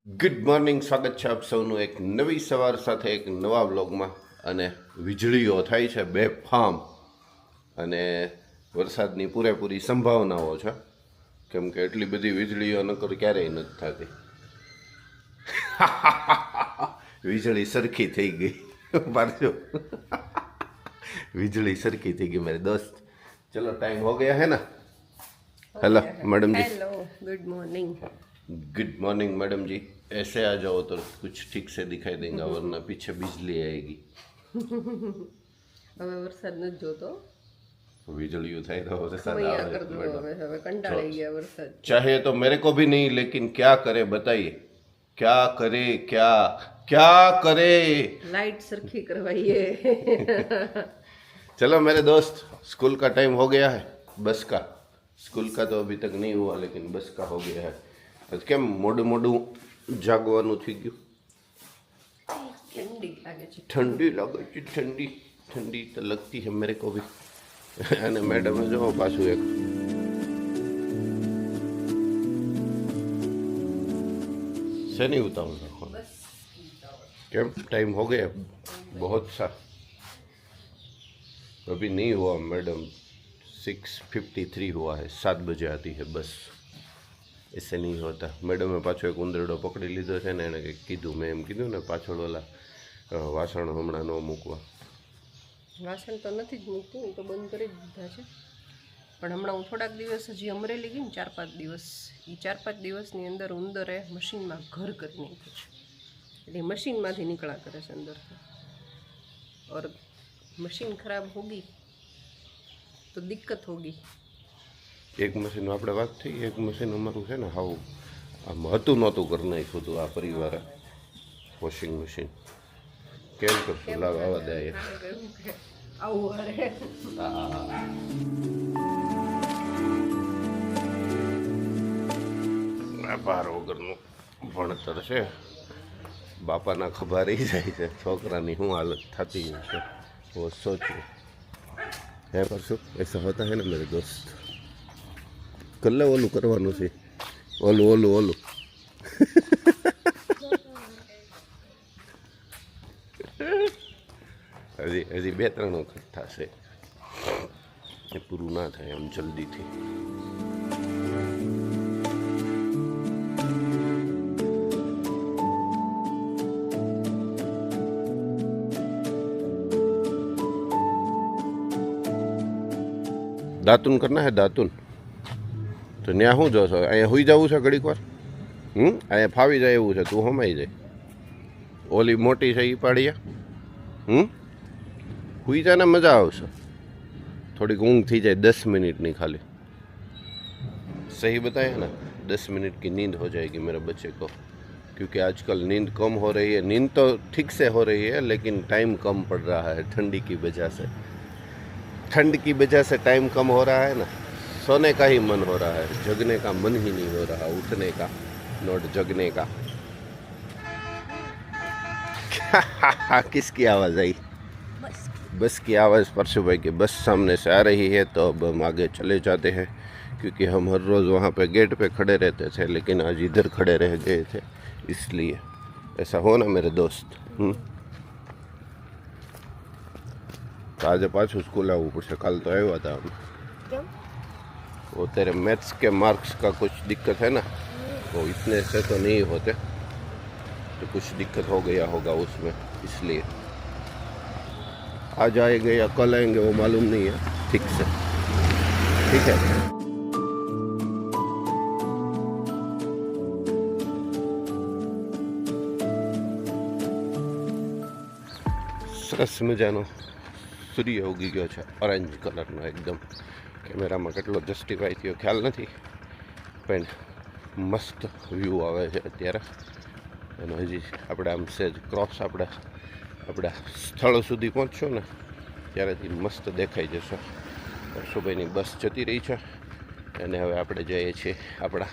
Good morning, સ્વાગત છે આપ સૌનું એક નવી સવાર સાથે એક નવા વ્લોગમાં. અને વીજળીઓ થાય છે બેફામ અને વરસાદની પૂરેપૂરી સંભાવનાઓ છે, કેમ કે એટલી બધી વીજળીઓ નકર ક્યારેય નથી થતી. વીજળી સરખી થઈ ગઈ પાડજો. વીજળી सरखी थी गई मेरे दोस्त. चलो टाइम हो गया है ना. Hello madam ji. Hello, good morning. Good morning madam ji. ऐसे आ जाओ तो कुछ ठीक से दिखाई देगा, वरना पीछे बिजली आएगी. હવે વરસાદ નથી જોતો. વીજળીઓ થાય તો વરસાદ મૈયા આવે કર દો. હવે કંટાળી ગયા વરસાદ. चाहे तो मेरे को भी नहीं, लेकिन क्या करे बताइए. क्या करे, क्या करे. लाइट सरखी करवाइए. चलो मेरे दोस्त, स्कूल का टाइम हो गया है. बस का स्कूल का तो अभी तक नहीं हुआ, लेकिन बस का हो गया है. आज કેમ મોડું મોડું જાગવાનું થઈ ગયું? ठंडी लागे છે. ठंडी लगे છે. ठंडी ठंडी तो लगती है मेरे को भी. અને મેડમ જો પાછું એક शनि उतावल रखो. कैम टाइम हो गया बहुत सा. अभी नहीं हुआ मैडम. 6:53 हुआ है. 7 बजे आती है बस. ऐसे नहीं होता. मैडम में पाछो एक उंदरडो पकड़ी लीधो है ने एने कंईक कीधुं. मैं एम कीधुं ने पाछળ ઓલા વાસણ હમણાં ન મૂકવા. વાસણ તો નથી જ મૂકતું, હું તો બંધ કરી જ દીધા છે. પણ હમણાં હું થોડાક દિવસ હજી અમરેલી ગઈ ને 4-5 દિવસ, એ 4-5 દિવસની અંદર ઉંદરે મશીનમાં ઘર કરી નાખ્યું છે. એટલે મશીનમાંથી નીકળા કરે છે અંદરથી. और मशीन खराब होगी तो दिक्कत होगी. એક મશીન આપણે વાત થઈ. એક મશીન અમારું છે ને હાવ આમ હતું નહોતું કરી નાખ્યું હતું આ પરિવારે. વોશિંગ મશીન કેમ કરશું? લાવ આવા દે. આવું અરે બાર વગરનું ભણતર છે. બાપાના ખભા રહી જાય છે. છોકરાની શું હાલત થતી છે वो सोचो है. परसों ऐसा होता है ना मेरे दोस्त. कर ले ओलू करवाનું છે. ઓલું ઓલું ઓલું હજી હજી 2-3 વખત થશે. એ પૂરું ના થાય એમ જલ્દીથી. દાંતુન કરના હે દાંતુન. તો ત્યાં શું જોશો? અહીંયા સુઈ જવું છે ઘડીક વાર. અહીંયા ફાવી જાય એવું છે. તું હમાઈ જાય. ઓલી મોટી છે એ પાડીયા. સુઈ જાય ને મજા આવશે. થોડીક ઊંઘ થઈ જાય 10 મિનટની ખાલી. सही बताया ना, 10 मिनट की नींद हो जाएगी मेरे बच्चे को. क्योंकि आजकल नींद कम हो रही है. नींद तो ठीक से हो रही है, लेकिन टाइम कम पड़ रहा है ठंडी की वजह से. ठंड की वजह से टाइम कम हो रहा है ना. सोने का ही मन हो रहा है, जगने का मन ही नहीं हो रहा. उठने का, नोट जगने का. किसकी आवाज़ आई? बस की आवाज़. परसों भाई की बस सामने से आ रही है, तो अब हम आगे चले जाते हैं. क्योंकि हम हर रोज़ वहाँ पे गेट पे खड़े रहते थे, लेकिन आज इधर खड़े रह गए थे. इसलिए ऐसा हो ना मेरे दोस्त. तो आज पाछू स्कूल आવું પડશે. કાલ तो આવ્યા था हम. वो तेरे मैथ्स के मार्क्स का कुछ दिक्कत है ना, वो इतने से तो नहीं होते, तो कुछ दिक्कत हो गया होगा उसमें, इसलिए आज आएंगे या कल आएंगे वो मालूम नहीं है ठीक से. ठीक है. સરસ મજાનો સૂર્ય ઉગી ગયો છે. ઓરેન્જ કલરનો એકદમ. કેમેરામાં કેટલો જસ્ટિફાઈ થયો ખ્યાલ નથી, પણ મસ્ત વ્યૂ આવે છે અત્યારે. અને હજી આપણે આમ સેજ ક્રોસ આપણા સ્થળ સુધી પહોંચશો ને ત્યારેથી મસ્ત દેખાઈ જશે. પરશુભાઈની બસ જતી રહી છે અને હવે આપણે જઈએ છીએ આપણા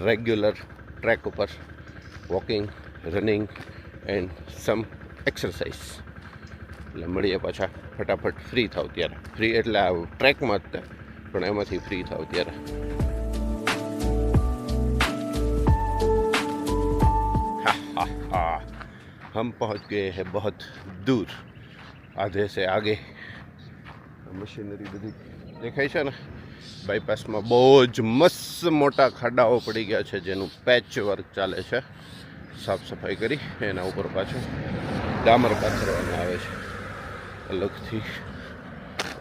રેગ્યુલર ટ્રેક ઉપર. Walking, running and sum exercise. એટલે મળીએ પાછા ફટાફટ ફ્રી થાવ ત્યારે. ફ્રી એટલે આ ટ્રેકમાં જ તે, પણ એમાંથી ફ્રી થાવ ત્યારે. हम पहुंच गए हैं बहुत दूर, आधे से आगे। મશીનરી બધી દેખાય છે ને, બાયપાસમાં બહુ જ મસ્ત મોટા ખાડાઓ પડી ગયા છે, જેનું પેચ વર્ક ચાલે છે, સાફ સફાઈ કરી એના ઉપર પાછું ડામર પાથરવામાં આવે છે अलग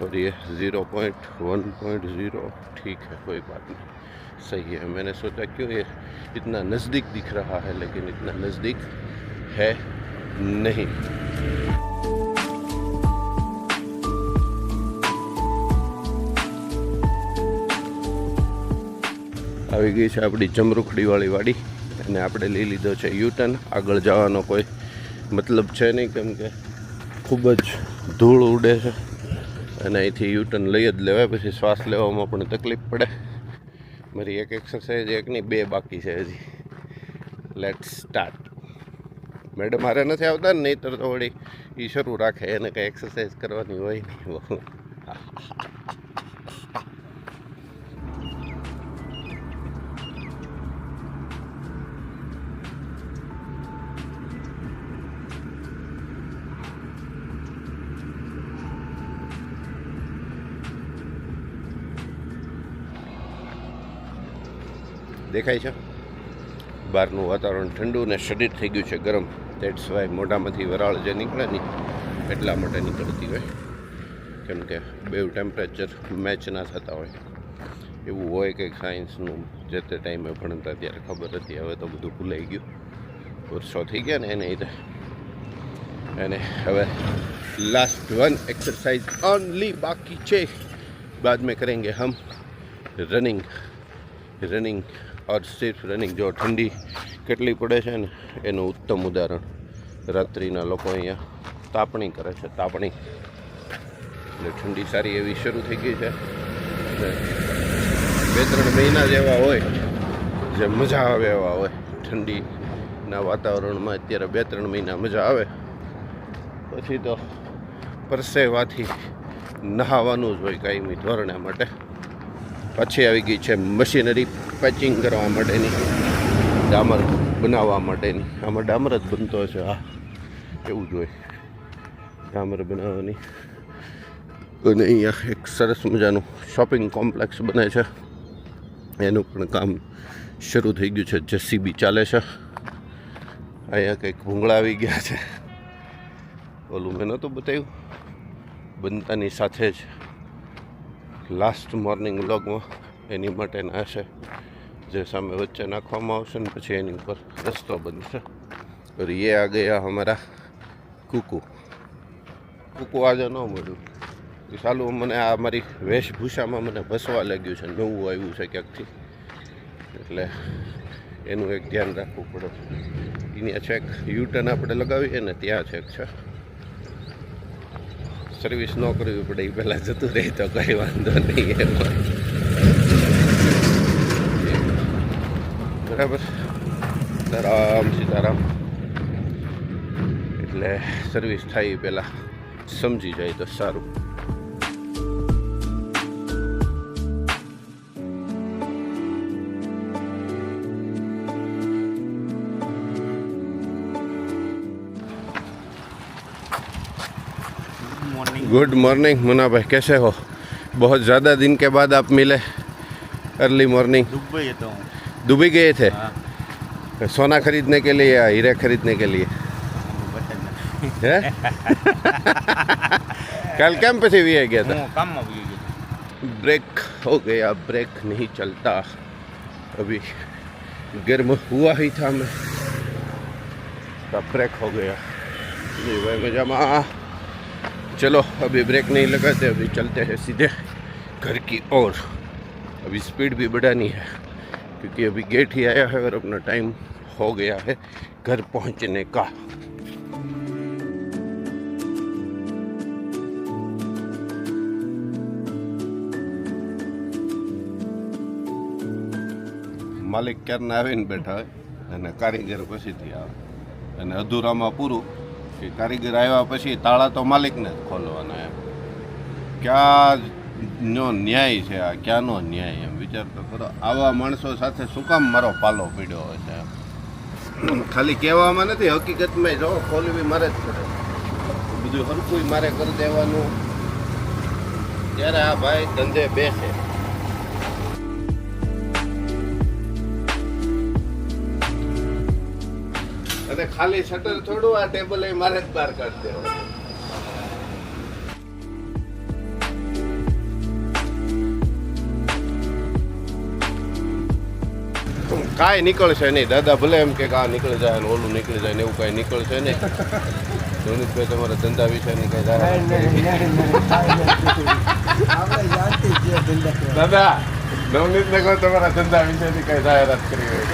और ये 0.1.0 ठीक है, कोई बात नहीं, सही है। मैंने सोचा क्यों ये इतना नज़दीक दिख रहा है, लेकिन इतना नज़दीक है नहीं। આવી ગઈ છે આપણી જમરૂખડીવાળી વાડી અને આપણે લઈ લીધો છે યુટર્ન। આગળ જવાનો કોઈ મતલબ છે નહીં, કેમ કે ખૂબ જ ધૂળ ઉડે છે અને અહીંથી યુટર્ન લઈ જ લેવાય, પછી શ્વાસ લેવામાં પણ તકલીફ પડે। મારી એક એક્સરસાઇઝ એક નહીં 2 બાકી છે હજી। Let's start. મેડમ મારે નથી આવતા ને, નહીંતર તો વળી એ શરૂ રાખે, એને કંઈ એક્સરસાઇઝ કરવાની હોય નહીં। દેખાય છે બહારનું વાતાવરણ ઠંડુ ને શરીર થઈ ગયું છે ગરમ। દેટ્સ વાય મોઢામાંથી વરાળ જે નીકળે ને એટલા માટે નીકળતી હોય, કેમ કે બેવ ટેમ્પરેચર મેચ ના થતા હોય। એવું હોય કે સાયન્સનું જે તે ટાઈમે ભણતા ત્યારે ખબર હતી, હવે તો બધું ભૂલાઈ ગયું, વર્ષો થઈ ગયા ને એને લીધે। અને હવે લાસ્ટ 1 एक्सरसाइज ओनली बाकी છે, बाद में करेंगे हम रनिंग और सिर्फ रनिंग। जो ठंडी કેટલી પડે છે ને એનું ઉત્તમ ઉદાહરણ રાત્રિના લોકો અહીંયા તાપણી કરે છે, તાપણી। એટલે ઠંડી સારી એવી શરૂ થઈ ગઈ છે। 2-3 મહિના જેવા હોય જે મજા આવે એવા હોય ઠંડીના વાતાવરણમાં। અત્યારે 2-3 મહિના મજા આવે, પછી તો પરસેવાથી નહાવાનું જ હોય કાયમી ધોરણે માટે। પછી આવી ગઈ છે મશીનરી પેચિંગ કરવા માટેની, ડામર બનાવવા માટેની। આમાં ડામર જ બનતો હશે, હા એવું જ હોય ડામર બનાવવાની। અને અહીંયા એક સરસ મજાનું શોપિંગ કોમ્પ્લેક્સ બને છે, એનું પણ કામ શરૂ થઈ ગયું છે, જેસીબી ચાલે છે। અહીંયા કંઈક ભૂંગળા આવી ગયા છે, ઓલું મેં નહોતું બતાવ્યું બનતાની સાથે જ લાસ્ટ મોર્નિંગ વ્લોગમાં, એની માટેના હશે જે સામે વચ્ચે નાખવામાં આવશે ને પછી એની ઉપર રસ્તો બનશે। और ये आ गया हमारा કુકુ આજે ન મળ્યું, એ સાલું મને આ મારી વેશભૂષામાં મને ભસવા લાગ્યું છે, નવું આવ્યું છે ક્યાંકથી, એટલે એનું એક ધ્યાન રાખવું પડે। અહીંયા છેક યુટર્ન આપણે લગાવીએ ને ત્યાં છેક છે, સર્વિસ ન કરવી પડે, એ પહેલાં જતું રહે તો કંઈ વાંધો નહીં એમાં, બરાબર। સીતારામ એટલે સર્વિસ થાય પહેલાં સમજી જાય તો સારું। गुड मॉर्निंग मुन्ना भाई, कैसे हो? बहुत ज़्यादा दिन के बाद आप मिले, अर्ली मॉर्निंग। दुबई गए थे? सोना खरीदने के लिए या हीरे खरीदने के लिए? कल कैंप पे से भी गया था? ब्रेक हो गया, ब्रेक नहीं चलता अभी, गर्म हुआ ही था मैं, तब ब्रेक हो गया। जी भाई मजामा, चलो अभी ब्रेक नहीं लगाते, अभी चलते हैं सीधे घर की ओर। अभी स्पीड भी बढ़ानी है क्योंकि अभी गेट ही आया है और अपना टाइम हो गया है घर पहुंचने का। માલિક ક્યારના આવીને બેઠા હોય અને કારીગર પછીથી આવે, અને અધૂરામાં પૂરું કે કારીગર આવ્યા પછી તાળા તો માલિકને જ ખોલવાના। એમ ક્યાંનો ન્યાય છે આ, ક્યાંનો ન્યાય? એમ વિચાર તો ખરો, આવા માણસો સાથે શું કામ મારો પાલો પીડ્યો હોય છે? ખાલી કહેવામાં નથી, હકીકતમાં જો ખોલવી મારે જ પડે, બધું હરખું મારે કરી દેવાનું, ત્યારે આ ભાઈ ધંધે બેસે. અને ખાલી શટર થોડું, આ ટેબલ એ મારે જ બહાર કાઢી દેવાનું. કાંઈ નીકળશે નહીં દાદા, ભલે એમ કે આ નીકળી જાય ને ઓલું નીકળી જાય ને એવું કાંઈ નીકળશે નહીં. ધોનીશભાઈ તમારા ધંધા વિશેની કઈ દાદા, નવનીતને કહો તમારા ધંધા વિશેની કઈ જાહેરાત કરી હોય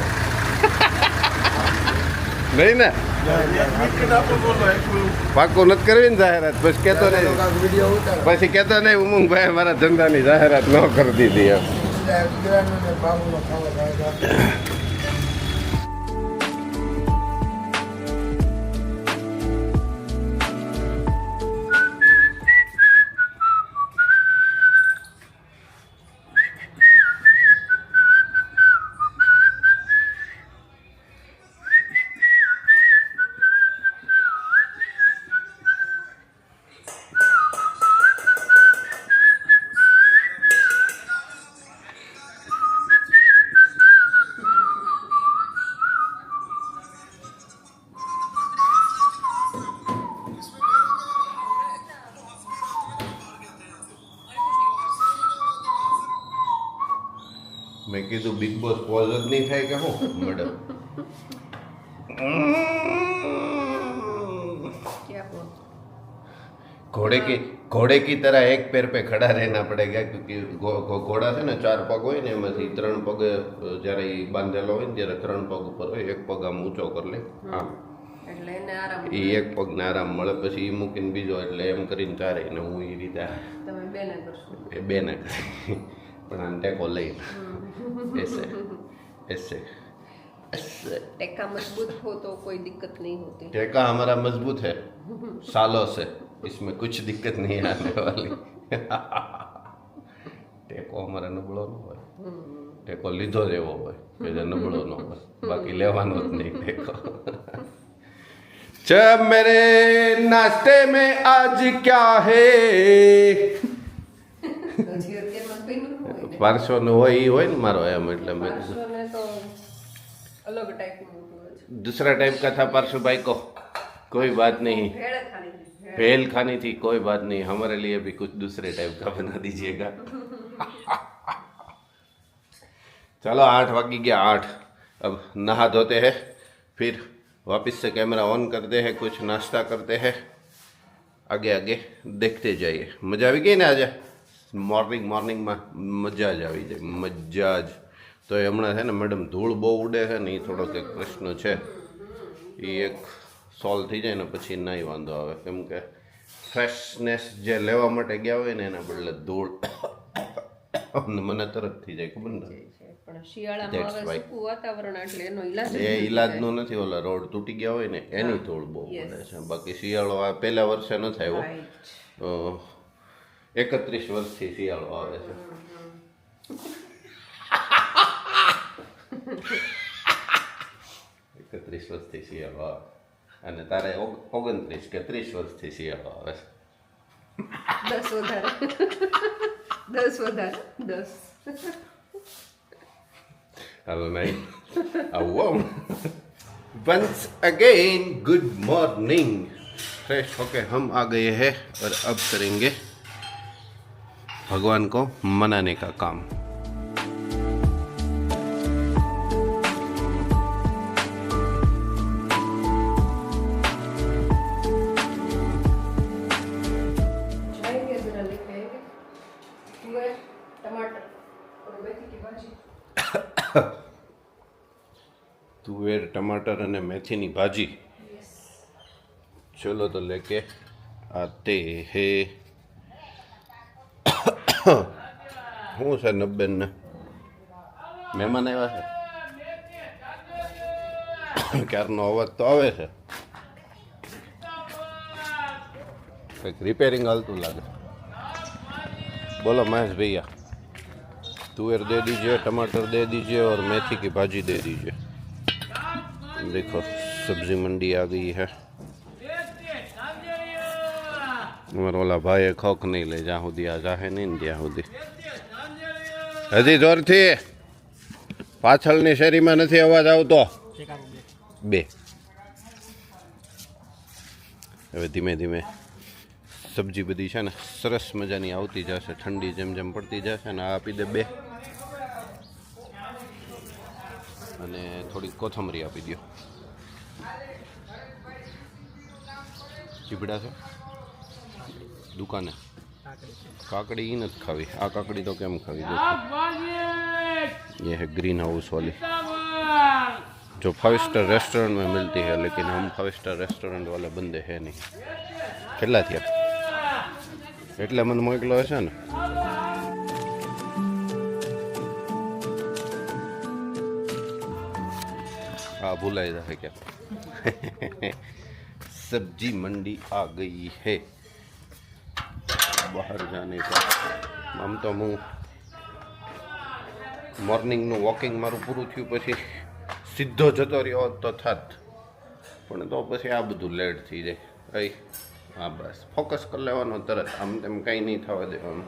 નહીં ને? પાકું નથી કરવી ને જાહેરાત? પછી કેતો નહીં, પછી કેતો નહીં ઉમંગભાઈ મારા ધંધાની જાહેરાત ન કરી દીધી એમ. મેં કીધું બિગ બોસ પોઝ જ નહીં થાય કે હું મેડમ? घोड़े की तरह एक पैर पे खड़ा रहना पड़ेगा, क्योंकि घोड़ा છે ને 4 પગ હોય ને એમાંથી 3 પગ જ્યારે એ બાંધેલો હોય ને ત્યારે 3 પગ ઉપર હોય, એક પગ આમ ઊંચો કરી લે, આમ એટલે એને આરામ, એ એક પગને આરામ મળે, પછી એ મૂકીને બીજો, એટલે એમ કરીને ચારે ને હું એ રીતે તમે બેને કરશો, એ બેને કરી પણ આમ ટેકો લઈ ऐसे ऐसे ऐसे. टेका मजबूत हो तो कोई दिक्कत नहीं होती. टेका हमारा मजबूत है सालों से, इसमें कुछ दिक्कत नहीं आने वाली. ટેકો અમારે નબળો ન હોય, ટેકો લીધો જ એવો હોય કે જે નબળો ન હોય, બાકી લેવાનો જ નહીં ટેકો. जब मेरे नाश्ते में आज क्या है પાર્શ્વનો હોય એ હોય ને મારો એમ, એટલે મેં अलग टाइप में दूसरा टाइप का था पार्श्व भाई को, कोई बात नहीं, भेल खानी थी, कोई बात नहीं, हमारे लिए भी कुछ दूसरे टाइप का बना दीजिएगा. चलो 8 वागी गया 8, अब नहा धोते हैं, फिर वापस से कैमरा ऑन करते हैं, कुछ नाश्ता करते हैं, आगे आगे देखते जाइए. मजा આવી ગઈ ને આજે મોર્નિંગમાં? મજા જ આવી જાય, મજા જ. તો એ હમણાં છે ને મેડમ ધૂળ બહુ ઉડે છે ને, એ થોડોક એક પ્રશ્ન છે, એ એક સોલ્વ થઈ જાય ને પછી નહીં વાંધો આવે, કેમ કે ફ્રેશનેસ જે લેવા માટે ગયા હોય ને એના બદલે ધૂળ મને તરત થઈ જાય, ખબર ને? પણ શિયાળામાં હવે સૂકું વાતાવરણ એટલે એનો ઈલાજ એ ઈલાજનો નથી, ઓલા રોડ તૂટી ગયા હોય ને એની ધૂળ બહુ પડે છે. બાકી શિયાળો આ પહેલા વર્ષે ન થાય, 31 વર્ષથી શિયાળો આવે છે. 31 વર્ષથી શિયાળો આવે, અને તારે 29 કે 30 વર્ષથી શિયાળો આવે છે. 10 વધારે 10. हेलो नहीं आउम once again good morning. Fresh होके हम आ गए हैं और अब करेंगे भगवान को मनाने का काम. जाएंगे जरा लेके आएंगे तुअर टमाटर और मेथी की भाजी. तुवेर टमाटर અને મેથીની ભાજી. ચલો તો લેકે આતે હે. શું છે નબ્બેન ને મહેમાન આવ્યા છે, ક્યારનો અવાજ તો આવે છે, કંઈક રિપેરિંગ હાલતું લાગે. बोलो महेश भैया, तुअर दे दीजिए, टमाटर दे दीजिए और मेथी की भाजी दे दीजिए. देखो सब्जी मंडी आ गई है। મારો ઓલા ભાઈએ ખોખ નહીં લે જ્યાં સુધી આ જાહે નહીં ને ત્યાં સુધી હજી જોરથી પાછળની શેરીમાં નથી અવાજ આવતો બે હવે ધીમે ધીમે સબ્જી બધી છે ને સરસ મજાની આવતી જશે ઠંડી જેમ જેમ પડતી જશે ને આ આપી દે બે અને થોડી કોથમરી આપી દો ચીબડા છે દુકાને काकड़ी ही नहीं खावी आ काकड़ी तो केम खावी देखो ये है ग्रीन हाउस वाली जो 5 स्टार रेस्टोरेंट में मिलती है लेकिन हम 5 स्टार रेस्टोरेंट वाले बंदे हैं नहीं કેટલા થયા એટલે મને મોકલો હશે ને हाँ भुला है क्या सब्जी मंडी आ गई है બહાર જાને का આમ તો હું મોર્નિંગનું વોકિંગ મારું પૂરું થયું પછી સીધો જતો રહ્યો તો થાત પણ તો પછી આ બધું લેટ થઈ જાય અહીં હા બસ ફોકસ કરી લેવાનો તરત આમ તેમ કંઈ નહીં થવા દેવાનું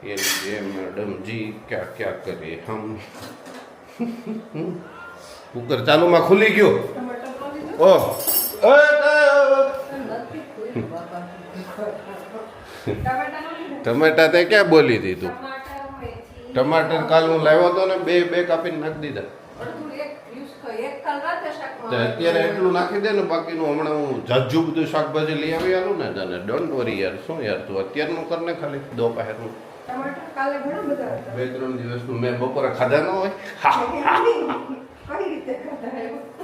ये लीजिए मैडम जी क्या क्या करें हम कुकर चालू में खुली गयो ओह टमाटा ते क्या बोली थी तू टमाटर काल हूँ लाव्यो तो ने बे बे कापी नाख दीधा અત્યારે એટલું નાખી દે ને બાકીનું હમણાં હું જાજુ બધું શાકભાજી લઈ આવી આલું ને તને ડોન્ટ વરી યાર શું યાર તું અત્યારનું કર ને ખાલી દોપહેરનું બે ત્રણ દિવસનું મેં બપોરે ખાધા ન હોય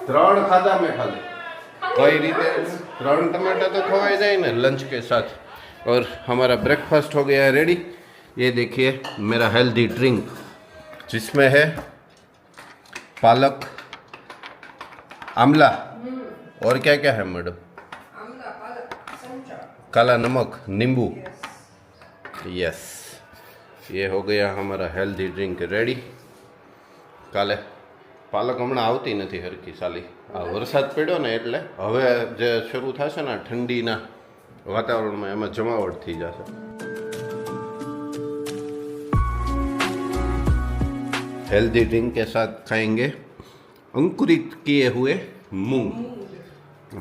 3 ખાધા મેં ખાલી कई रीते 3 टमाटर तो खवाए जाए ना लंच के साथ और हमारा ब्रेकफास्ट हो गया है रेडी ये देखिए मेरा हेल्दी ड्रिंक जिसमें है पालक आंवला और क्या क्या है मैडम काला नमक नींबू यस ये हो गया हमारा हेल्दी ड्रिंक रेडी काले पालक हमणां आवती नहीं हरकी साली आ वरसाद पड्यो ने एटले हवे जे शुरू थशे ने ठंडीना वातावरणमां एमां जमावट थी जशे हेल्दी ड्रिंक के साथ खाएंगे अंकुरित किए हुए मूंग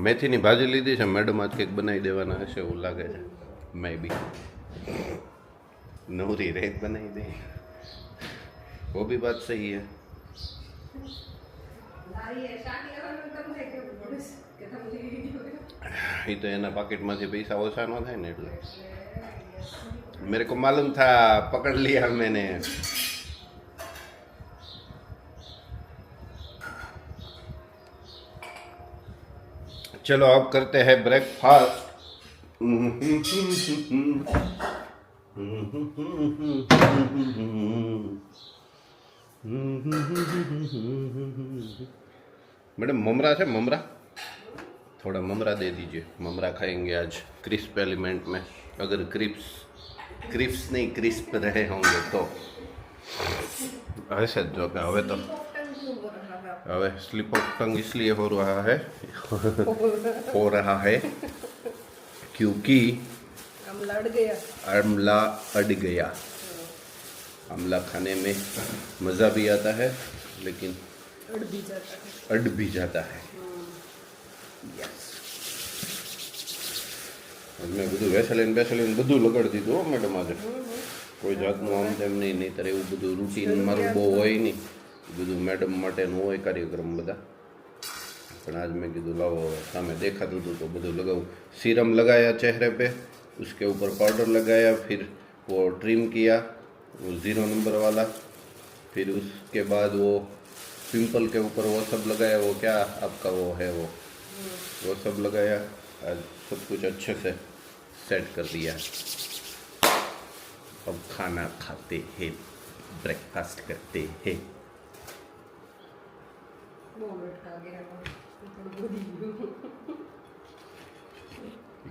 मेथीनी भाजी लीधी छे मैडम आज केक बनावी देवाना हशे एवुं लागे छे मे बी नवरी रेत बनावी दे वो भी बात सही है ये तो एना पॉकेट में से पैसा ओछा न थाय ने એટલે मेरे को मालूम था पकड़ लिया मैंने चलो अब करते हैं ब्रेकफास्ट मैडम ममरा है ममरा थोड़ा ममरा दे दीजिए ममरा खाएंगे आज क्रिस्प एलिमेंट में अगर क्रिप्स नहीं क्रिस्प रहे होंगे तो ऐसे जो क्या हवे तो हवे स्लिप ऑफ टंग इसलिए हो रहा है क्योंकि आमला अड़ गया आमला खाने में मज़ा भी आता है लेकिन अड़ भी जाता है यस मैं બધું વેસલીન બધું લગાડી દીધું મેડમ આજે કોઈ જાતનું આમ તેમ નહીં નહીંતર એવું બધું રૂટીન મારું બહુ હોય નહીં બધું મેડમ માટેનું હોય કાર્યક્રમ બધા પણ આજ મેં કીધું લાવો સામે દેખાતું હતું તો બધું લગાવું सीरम लगाया चेहरे पे उसके ऊपर पाउडर लगाया फिर वो ट्रिम किया वो 0 नंबर वाला फिर उसके बाद वो पिंपल के ऊपर वो सब लगाया वो क्या आपका वो है वो सब लगाया आज सब कुछ अच्छे से सेट कर दिया अब खाना खाते हैं ब्रेकफास्ट करते हैं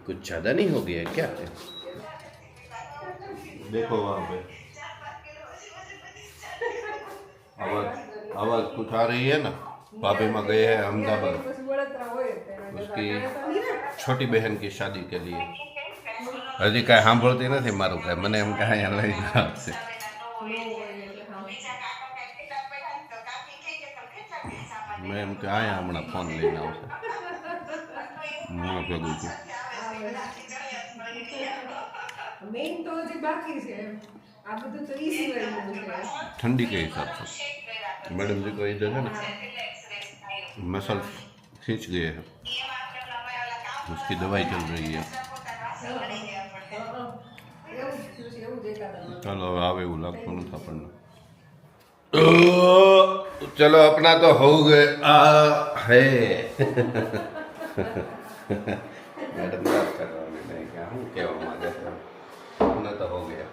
कुछ ज़्यादा नहीं हो गया क्या है देखो वहाँ पे आवाज कुछ आ रही है ना भाभी में गए हैं अहमदाबाद પછી બળતરા હોય જ તેના उसकी કરતા નહીં ને. छोटी बहन की शादी के लिए હજી કાંઈ સાંભળતી નથી મારું કાંઈ મને એમ કે અહીંયા લઈ આવશે ન હોય એટલે હા. મેં એમ કે અહીંયા હમણાં ફોન લઈને આવશે હું ભેગું છું મેઇન તો હજી બાકી છે એમ. આ બધું તો ઈ સિવાયનું છે. ठंडी के हिसाब से मैडम जी को इधर है ना मसल खींच गए हैं उसकी दवाई चल रही है એવું જ થયું છે, એવું જ એકાદ चलो હવે આવે એવું લાગતું નથી આપણને चलो अपना तो हो गए है मैडम बात करवाने नहीं क्या हूँ क्या मांगे अपना तो हो गया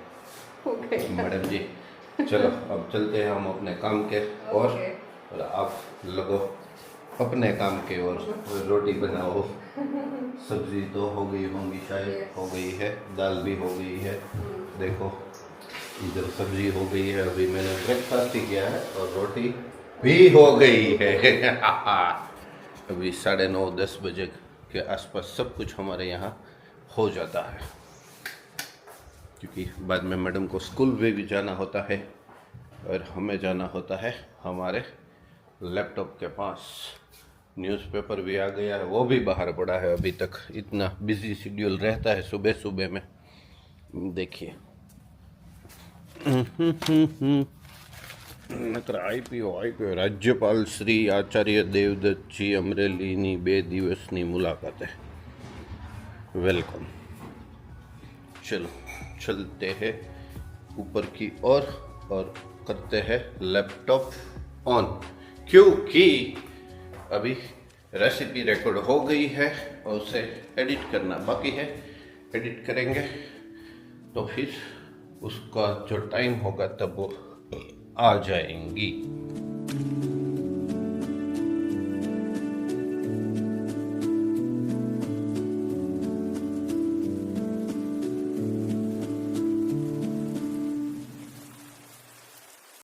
ઓકે. मैडम जी चलो अब चलते हैं हम अपने काम के और ओके. और आप लोगों अपने काम के और रोटी बनाओ सब्जी तो हो गई होंगी शायद हो गई है दाल भी हो गई है देखो इधर सब्जी हो गई है अभी मैंने ब्रेकफास्ट ही किया है और रोटी भी हो गई है अभी 9:30-10 बजे के आसपास सब कुछ हमारे यहाँ हो जाता है क्योंकि बाद में मैडम को स्कूल में भी जाना होता है और हमें जाना होता है हमारे लैपटॉप के पास न्यूज़पेपर भी आ गया है वो भी बाहर पड़ा है अभी तक इतना बिजी शेड्यूल रहता है सुबह सुबह में देखिए નકર આઈપીઓ રાજ્યપાલ શ્રી આચાર્ય દેવદત્તજી અમરેલીની 2 દિવસની મુલાકાતે वेलकम चलो चलते हैं ऊपर की ओर और करते हैं लैपटॉप ऑन क्योंकि अभी रेसिपी रिकॉर्ड हो गई है और उसे एडिट करना बाकी है एडिट करेंगे तो फिर उसका जो टाइम होगा तब वो आ जाएंगी